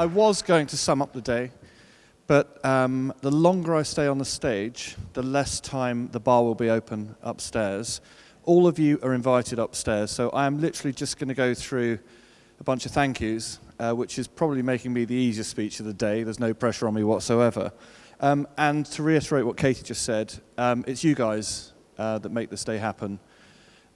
I was going to sum up the day, but the longer I stay on the stage, the less time the bar will be open upstairs. All of you are invited upstairs, so I am literally just going to go through a bunch of thank yous, which is probably making me the easiest speech of the day. There's no pressure on me whatsoever. And to reiterate what Katie just said, it's you guys that make this day happen.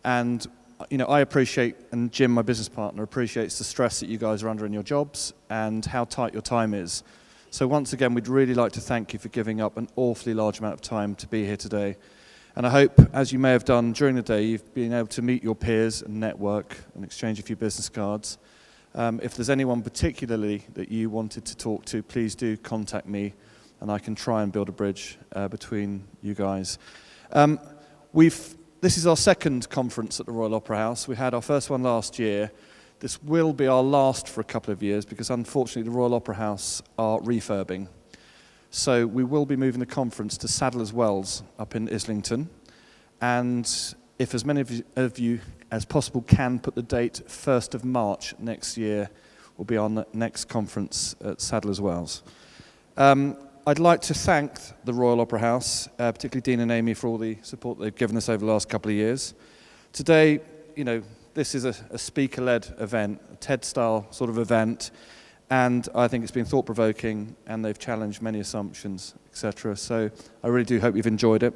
And you know, I appreciate, and Jim, my business partner, appreciates the stress that you guys are under in your jobs and how tight your time is. So once again, we'd really like to thank you for giving up an awfully large amount of time to be here today. And I hope, as you may have done during the day, you've been able to meet your peers and network and exchange a few business cards. If there's anyone particularly that you wanted to talk to, please do contact me, and I can try and build a bridge between you guys. This is our second conference at the Royal Opera House. We had our first one last year. This will be our last for a couple of years because unfortunately the Royal Opera House are refurbing. So we will be moving the conference to Sadler's Wells up in Islington. And if as many of you as possible can put the date 1st of March next year, will be our next conference at Sadler's Wells. I'd like to thank the Royal Opera House, particularly Dean and Amy, for all the support they've given us over the last couple of years. Today, you know, this is a speaker-led event, a TED-style sort of event, and I think it's been thought-provoking, and they've challenged many assumptions, etc. So I really do hope you've enjoyed it.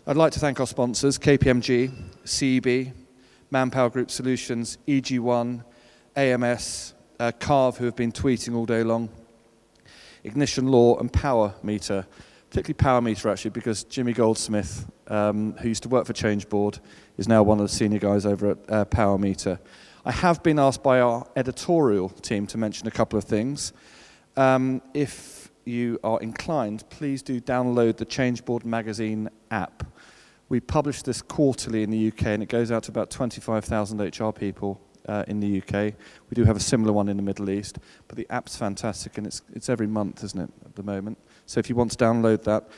I'd like to thank our sponsors, KPMG, CEB, Manpower Group Solutions, EG1, AMS, Carve, who have been tweeting all day long, Ignition Law, and Power Meter, particularly Power Meter actually, because Jimmy Goldsmith, who used to work for Changeboard, is now one of the senior guys over at Power Meter. I have been asked by our editorial team to mention a couple of things. If you are inclined, please do download the Changeboard magazine app. We publish this quarterly in the UK, and it goes out to about 25,000 HR people in the UK. We do have a similar one in the Middle East, but the app's fantastic, and it's every month, isn't it, at the moment? So if you want to download that.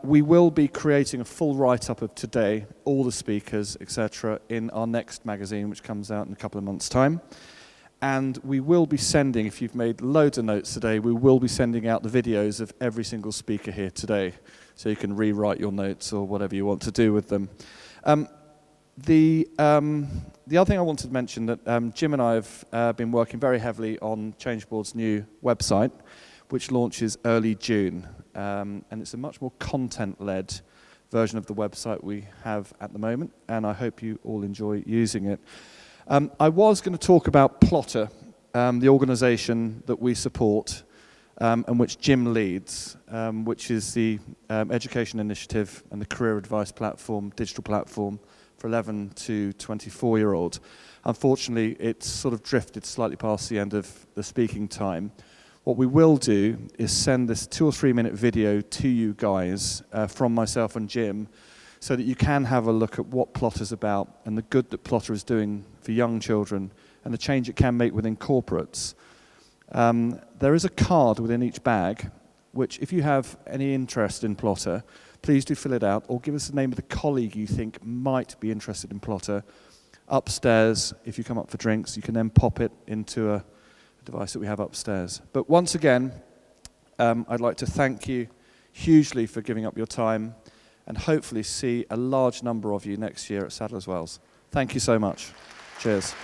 We will be creating a full write-up of today, all the speakers, etc., in our next magazine, which comes out in a couple of months' time. And we will be sending, if you've made loads of notes today, we will be sending out the videos of every single speaker here today, so you can rewrite your notes or whatever you want to do with them. The other thing I wanted to mention that Jim and I have been working very heavily on Changeboard's new website, which launches early June. And it's a much more content-led version of the website we have at the moment, and I hope you all enjoy using it. I was going to talk about Plotter, the organisation that we support and which Jim leads, which is the education initiative and the career advice platform, digital platform, for 11 to 24-year-olds. Unfortunately, it's sort of drifted slightly past the end of the speaking time. What we will do is send this 2 or 3 minute video to you guys from myself and Jim, so that you can have a look at what Plotter's about and the good that Plotter is doing for young children and the change it can make within corporates. There is a card within each bag, which if you have any interest in Plotter, please do fill it out, or give us the name of the colleague you think might be interested in Plotter. Upstairs, if you come up for drinks, you can then pop it into a device that we have upstairs. But once again, I'd like to thank you hugely for giving up your time, and hopefully see a large number of you next year at Sadler's Wells. Thank you so much. Cheers.